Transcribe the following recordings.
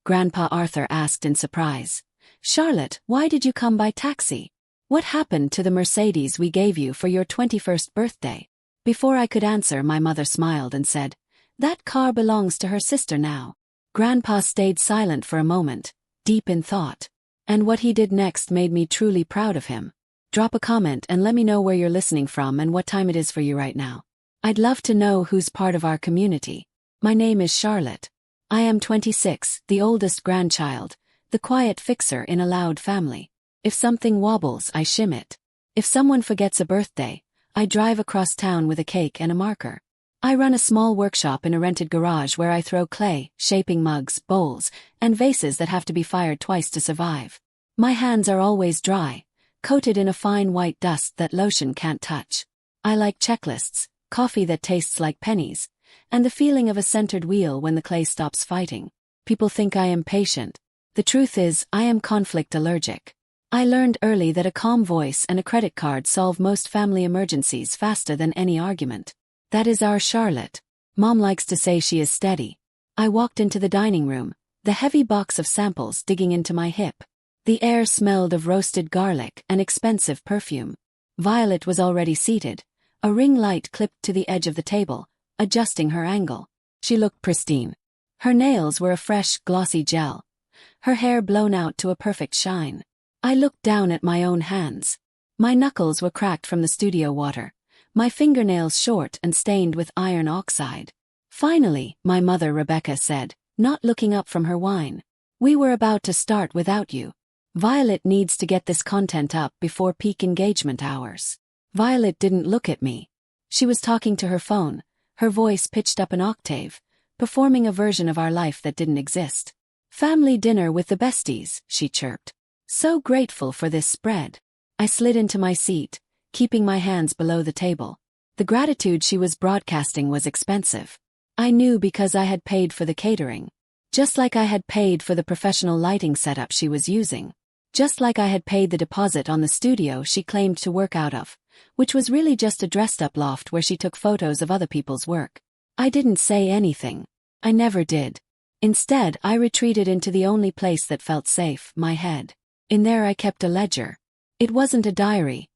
Grandpa Arthur asked in surprise. "Charlotte, why did you come by taxi? What happened to the Mercedes we gave you for your 21st birthday?" Before I could answer, my mother smiled and said, "That car belongs to her sister now." Grandpa stayed silent for a moment, deep in thought. And what he did next made me truly proud of him. Drop a comment and let me know where you're listening from and what time it is for you right now. I'd love to know who's part of our community. My name is Charlotte. I am 26, the oldest grandchild, the quiet fixer in a loud family. If something wobbles, I shim it. If someone forgets a birthday, I drive across town with a cake and a marker. I run a small workshop in a rented garage where I throw clay, shaping mugs, bowls, and vases that have to be fired twice to survive. My hands are always dry, coated in a fine white dust that lotion can't touch. I like checklists, coffee that tastes like pennies, and the feeling of a centered wheel when the clay stops fighting. People think I am patient. The truth is, I am conflict allergic. I learned early that a calm voice and a credit card solve most family emergencies faster than any argument. That is our Charlotte. Mom likes to say she is steady. I walked into the dining room, the heavy box of samples digging into my hip. The air smelled of roasted garlic and expensive perfume. Violet was already seated, a ring light clipped to the edge of the table, adjusting her angle. She looked pristine. Her nails were a fresh, glossy gel, her hair blown out to a perfect shine. I looked down at my own hands. My knuckles were cracked from the studio water, my fingernails short and stained with iron oxide. "Finally," my mother Rebecca said, not looking up from her wine. "We were about to start without you. Violet needs to get this content up before peak engagement hours." Violet didn't look at me. She was talking to her phone, her voice pitched up an octave, performing a version of our life that didn't exist. "Family dinner with the besties," she chirped. "So grateful for this spread." I slid into my seat, keeping my hands below the table. The gratitude she was broadcasting was expensive. I knew because I had paid for the catering. Just like I had paid for the professional lighting setup she was using. Just like I had paid the deposit on the studio she claimed to work out of, which was really just a dressed-up loft where she took photos of other people's work. I didn't say anything. I never did. Instead, I retreated into the only place that felt safe, my head. In there I kept a ledger. It wasn't a diary.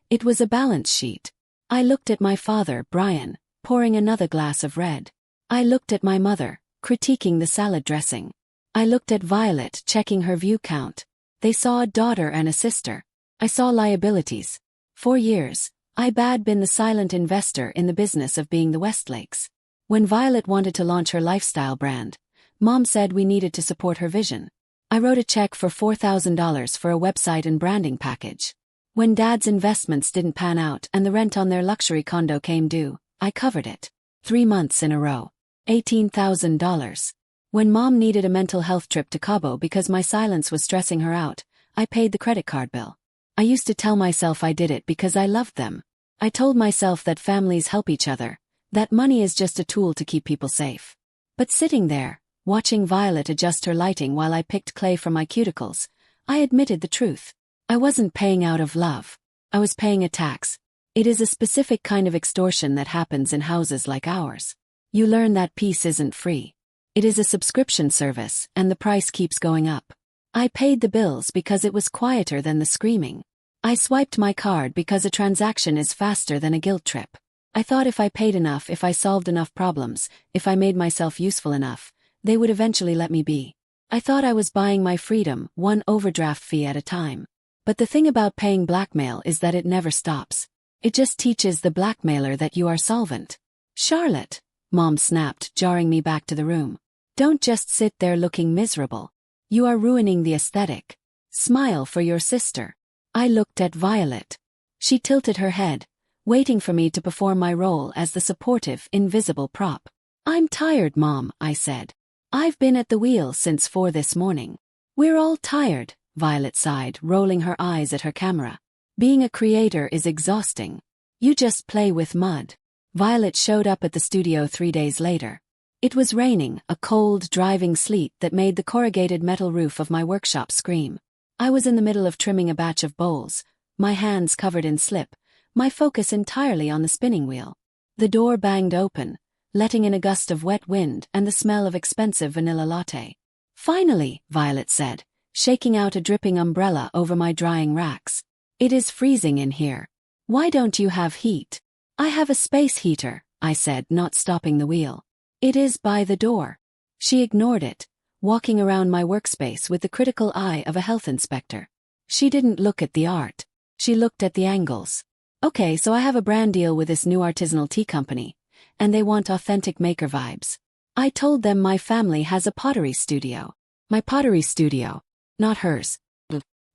It was a balance sheet. I looked at my father, Brian, pouring another glass of red. I looked at my mother, critiquing the salad dressing. I looked at Violet, checking her view count. They saw a daughter and a sister. I saw liabilities. For years, I had been the silent investor in the business of being the Westlakes. When Violet wanted to launch her lifestyle brand, Mom said we needed to support her vision. I wrote a check for $4,000 for a website and branding package. When Dad's investments didn't pan out and the rent on their luxury condo came due, I covered it. 3 months in a row. $18,000. When Mom needed a mental health trip to Cabo because my silence was stressing her out, I paid the credit card bill. I used to tell myself I did it because I loved them. I told myself that families help each other, that money is just a tool to keep people safe. But sitting there, watching Violet adjust her lighting while I picked clay from my cuticles, I admitted the truth. I wasn't paying out of love. I was paying a tax. It is a specific kind of extortion that happens in houses like ours. You learn that peace isn't free. It is a subscription service, and the price keeps going up. I paid the bills because it was quieter than the screaming. I swiped my card because a transaction is faster than a guilt trip. I thought if I paid enough, if I solved enough problems, if I made myself useful enough, they would eventually let me be. I thought I was buying my freedom, one overdraft fee at a time. But the thing about paying blackmail is that it never stops. It just teaches the blackmailer that you are solvent. "Charlotte," Mom snapped, jarring me back to the room. "Don't just sit there looking miserable. You are ruining the aesthetic. Smile for your sister." I looked at Violet. She tilted her head, waiting for me to perform my role as the supportive, invisible prop. "I'm tired, Mom," I said. "I've been at the wheel since 4 this morning." "We're all tired," Violet sighed, rolling her eyes at her camera. "Being a creator is exhausting. You just play with mud." Violet showed up at the studio 3 days later. It was raining, a cold, driving sleet that made the corrugated metal roof of my workshop scream. I was in the middle of trimming a batch of bowls, my hands covered in slip, my focus entirely on the spinning wheel. The door banged open, letting in a gust of wet wind and the smell of expensive vanilla latte. Finally, Violet said, shaking out a dripping umbrella over my drying racks. It is freezing in here. Why don't you have heat? I have a space heater, I said, not stopping the wheel. It is by the door. She ignored it, walking around my workspace with the critical eye of a health inspector. She didn't look at the art. She looked at the angles. Okay, so I have a brand deal with this new artisanal tea company, and they want authentic maker vibes. I told them my family has a pottery studio. My pottery studio, not hers.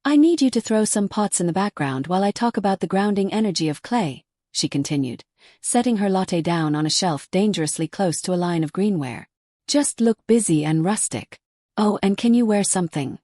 I need you to throw some pots in the background while I talk about the grounding energy of clay, she continued, setting her latte down on a shelf dangerously close to a line of greenware. Just look busy and rustic. Oh, and can you wear something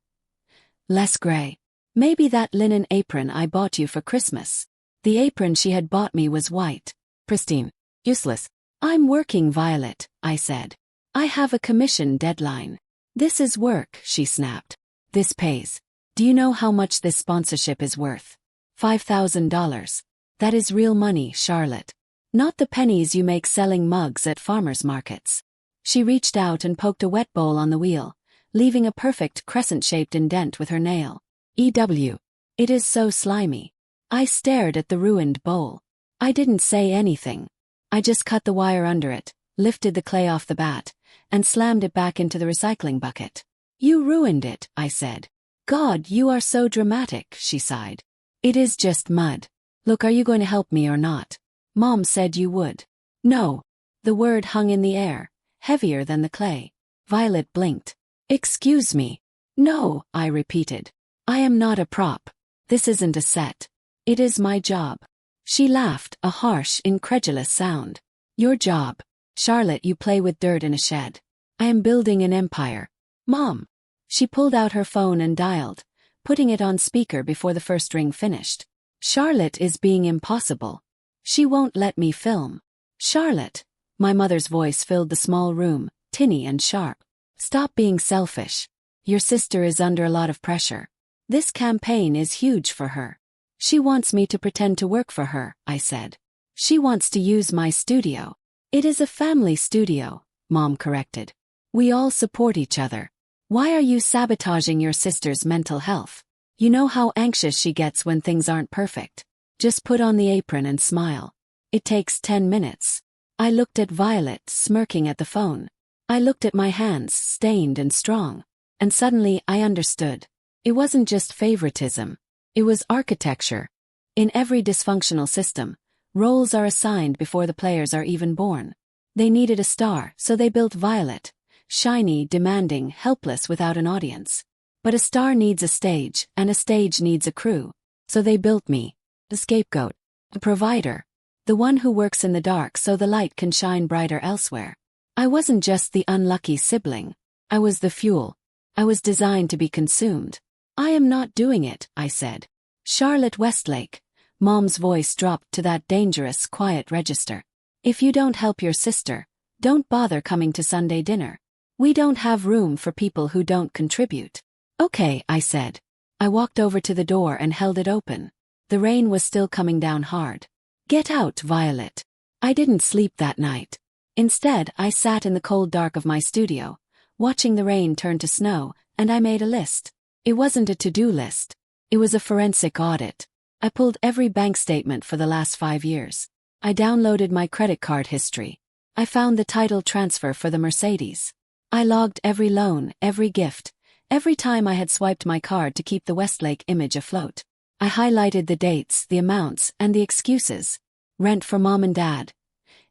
less gray? Maybe that linen apron I bought you for Christmas. The apron she had bought me was white. Pristine. Useless. I'm working, Violet, I said. I have a commission deadline. This is work, she snapped. This pays. Do you know how much this sponsorship is worth? $5,000. That is real money, Charlotte. Not the pennies you make selling mugs at farmers markets. She reached out and poked a wet bowl on the wheel, leaving a perfect crescent-shaped indent with her nail. EW. It is so slimy. I stared at the ruined bowl. I didn't say anything. I just cut the wire under it, lifted the clay off the bat, and slammed it back into the recycling bucket. You ruined it, I said. God, you are so dramatic, she sighed. It is just mud. Look, are you going to help me or not? Mom said you would. No. The word hung in the air, heavier than the clay. Violet blinked. Excuse me. No, I repeated. I am not a prop. This isn't a set. It is my job. She laughed, a harsh, incredulous sound. Your job. Charlotte, you play with dirt in a shed. I am building an empire. Mom. She pulled out her phone and dialed, putting it on speaker before the first ring finished. Charlotte is being impossible. She won't let me film. Charlotte. My mother's voice filled the small room, tinny and sharp. Stop being selfish. Your sister is under a lot of pressure. This campaign is huge for her. She wants me to pretend to work for her, I said. She wants to use my studio. It is a family studio, Mom corrected. We all support each other. Why are you sabotaging your sister's mental health? You know how anxious she gets when things aren't perfect. Just put on the apron and smile. It takes 10 minutes. I looked at Violet, smirking at the phone. I looked at my hands, stained and strong. And suddenly I understood. It wasn't just favoritism. It was architecture. In every dysfunctional system, roles are assigned before the players are even born. They needed a star, so they built Violet. Shiny, demanding, helpless without an audience. But a star needs a stage, and a stage needs a crew. So they built me. The scapegoat. The provider. The one who works in the dark so the light can shine brighter elsewhere. I wasn't just the unlucky sibling. I was the fuel. I was designed to be consumed. I am not doing it, I said. Charlotte Westlake. Mom's voice dropped to that dangerous, quiet register. If you don't help your sister, don't bother coming to Sunday dinner. We don't have room for people who don't contribute. Okay, I said. I walked over to the door and held it open. The rain was still coming down hard. Get out, Violet. I didn't sleep that night. Instead, I sat in the cold dark of my studio, watching the rain turn to snow, and I made a list. It wasn't a to-do list. It was a forensic audit. I pulled every bank statement for the last 5 years. I downloaded my credit card history. I found the title transfer for the Mercedes. I logged every loan, every gift, every time I had swiped my card to keep the Westlake image afloat. I highlighted the dates, the amounts, and the excuses. Rent for Mom and Dad.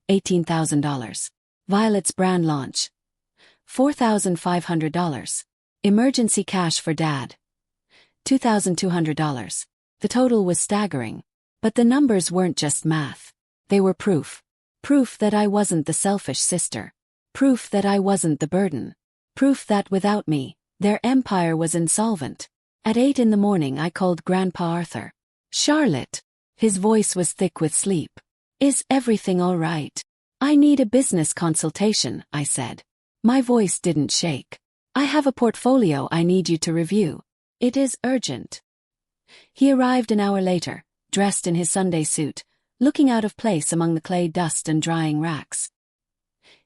$18,000. Violet's brand launch. $4,500. Emergency cash for Dad. $2,200. The total was staggering. But the numbers weren't just math. They were proof. Proof that I wasn't the selfish sister. Proof that I wasn't the burden. Proof that without me, their empire was insolvent. At 8 in the morning I called Grandpa Arthur. Charlotte. His voice was thick with sleep. Is everything all right? I need a business consultation, I said. My voice didn't shake. I have a portfolio I need you to review. It is urgent. He arrived an hour later, dressed in his Sunday suit, looking out of place among the clay dust and drying racks.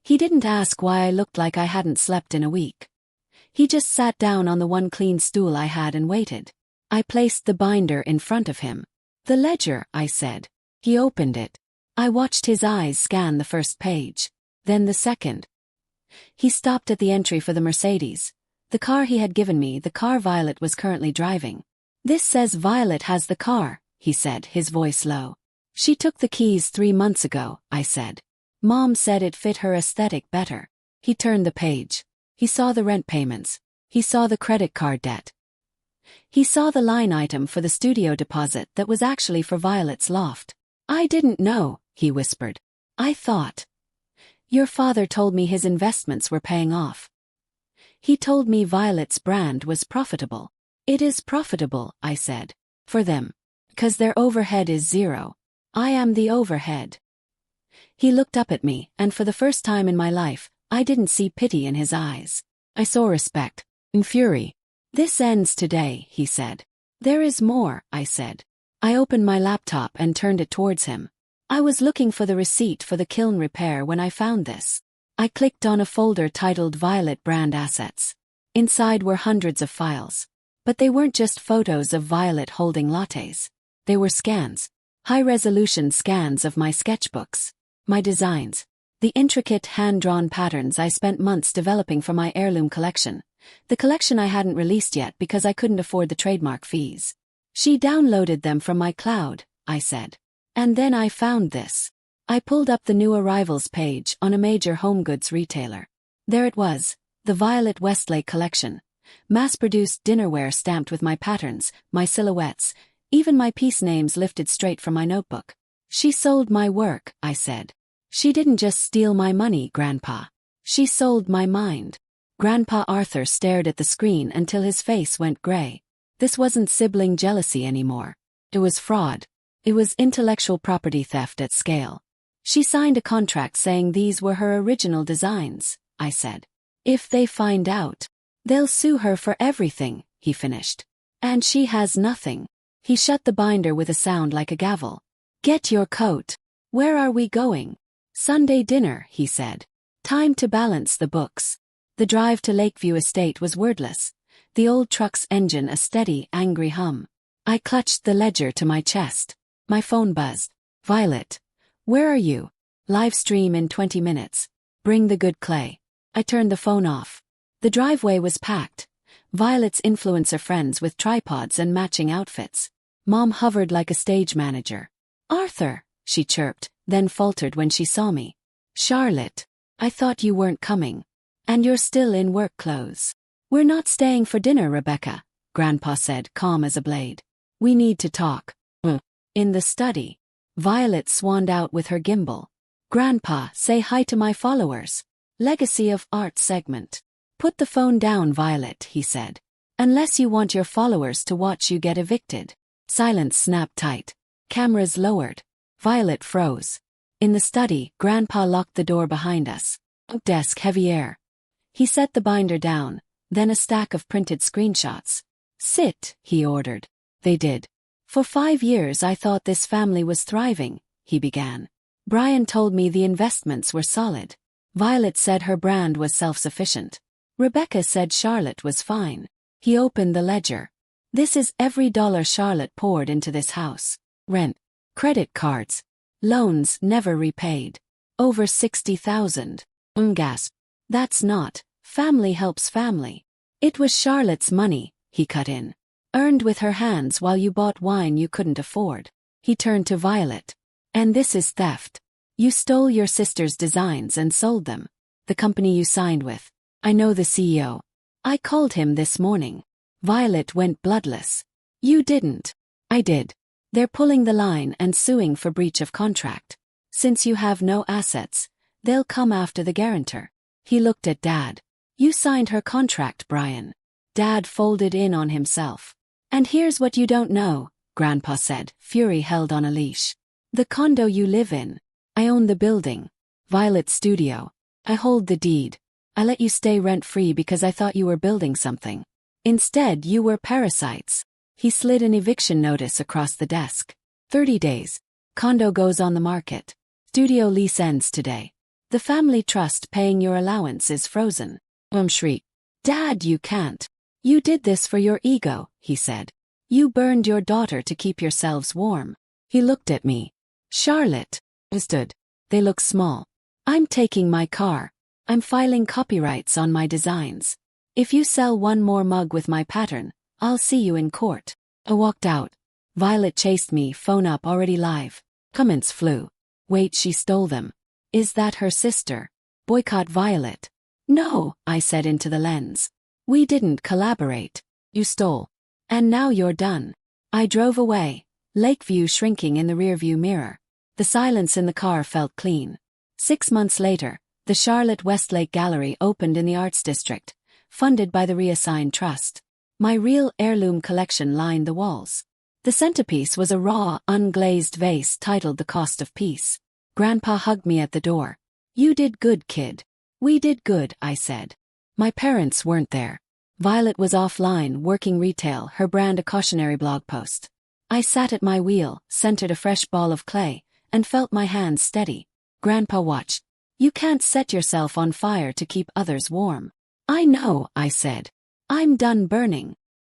He didn't ask why I looked like I hadn't slept in a week. He just sat down on the one clean stool I had and waited. I placed the binder in front of him. "The ledger," I said. He opened it. I watched his eyes scan the first page. Then the second. He stopped at the entry for the Mercedes. The car he had given me, the car Violet was currently driving. "This says Violet has the car," he said, his voice low. "She took the keys 3 months ago," I said. "Mom said it fit her aesthetic better." He turned the page. He saw the rent payments. He saw the credit card debt. He saw the line item for the studio deposit that was actually for Violet's loft. "I didn't know," he whispered. "I thought. Your father told me his investments were paying off. He told me Violet's brand was profitable." "It is profitable," I said. "For them. 'Cause their overhead is zero. I am the overhead." He looked up at me, and for the first time in my life, I didn't see pity in his eyes. I saw respect and fury. "This ends today," he said. "There is more," I said. I opened my laptop and turned it towards him. I was looking for the receipt for the kiln repair when I found this. I clicked on a folder titled Violet Brand Assets. Inside were hundreds of files. But they weren't just photos of Violet holding lattes. They were scans. High-resolution scans of my sketchbooks. My designs. The intricate hand-drawn patterns I spent months developing for my heirloom collection. The collection I hadn't released yet because I couldn't afford the trademark fees. "She downloaded them from my cloud," I said. "And then I found this." I pulled up the new arrivals page on a major home goods retailer. There it was, the Violet Westlake collection. Mass-produced dinnerware stamped with my patterns, my silhouettes, even my piece names lifted straight from my notebook. "She sold my work," I said. "She didn't just steal my money, Grandpa. She sold my mind." Grandpa Arthur stared at the screen until his face went gray. This wasn't sibling jealousy anymore. It was fraud. It was intellectual property theft at scale. "She signed a contract saying these were her original designs," I said. "If they find out, they'll sue her for everything," he finished. "And she has nothing." He shut the binder with a sound like a gavel. "Get your coat. Where are we going?" "Sunday dinner," he said. "Time to balance the books." The drive to Lakeview Estate was wordless, the old truck's engine a steady, angry hum. I clutched the ledger to my chest. My phone buzzed. "Violet. Where are you? Live stream in 20 minutes. Bring the good clay." I turned the phone off. The driveway was packed. Violet's influencer friends with tripods and matching outfits. Mom hovered like a stage manager. "Arthur," she chirped, then faltered when she saw me. "Charlotte. I thought you weren't coming. And you're still in work clothes." "We're not staying for dinner, Rebecca," Grandpa said, calm as a blade. "We need to talk." In the study, Violet swanned out with her gimbal. "Grandpa, say hi to my followers." Legacy of Art segment. "Put the phone down, Violet," he said. "Unless you want your followers to watch you get evicted." Silence snapped tight. Cameras lowered. Violet froze. In the study, Grandpa locked the door behind us. Desk heavy air. He set the binder down, then a stack of printed screenshots. "Sit," he ordered. They did. "For 5 years I thought this family was thriving," he began. "Brian told me the investments were solid. Violet said her brand was self-sufficient. Rebecca said Charlotte was fine." He opened the ledger. "This is every dollar Charlotte poured into this house. Rent, credit cards, loans never repaid. Over 60,000. Gasp. That's not. Family helps family." "It was Charlotte's money," he cut in. "Earned with her hands while you bought wine you couldn't afford." He turned to Violet. "And this is theft. You stole your sister's designs and sold them. The company you signed with. I know the CEO. I called him this morning." Violet went bloodless. "You didn't." "I did. They're pulling the line and suing for breach of contract. Since you have no assets, they'll come after the guarantor." He looked at Dad. "You signed her contract, Brian." Dad folded in on himself. "And here's what you don't know," Grandpa said, fury held on a leash. "The condo you live in. I own the building. Violet's studio. I hold the deed. I let you stay rent-free because I thought you were building something. Instead, you were parasites." He slid an eviction notice across the desk. 30 days. Condo goes on the market. Studio lease ends today. The family trust paying your allowance is frozen. Shriek. Dad, you can't. You did this for your ego, he said. You burned your daughter to keep yourselves warm. He looked at me. Charlotte. I stood. They look small. I'm taking my car. I'm filing copyrights on my designs. If you sell one more mug with my pattern, I'll see you in court. I walked out. Violet chased me, phone up already live. Comments flew. Wait, she stole them. Is that her sister? Boycott Violet. No, I said into the lens. We didn't collaborate. You stole. And now you're done. I drove away. Lakeview shrinking in the rearview mirror. The silence in the car felt clean. 6 months later, the Charlotte Westlake Gallery opened in the Arts District, funded by the Reassign Trust. My real heirloom collection lined the walls. The centerpiece was a raw, unglazed vase titled The Cost of Peace. Grandpa hugged me at the door. You did good, kid. We did good, I said. My parents weren't there. Violet was offline, working retail, her brand a cautionary blog post. I sat at my wheel, centered a fresh ball of clay, and felt my hands steady. Grandpa watched. You can't set yourself on fire to keep others warm. I know, I said. I'm done burning.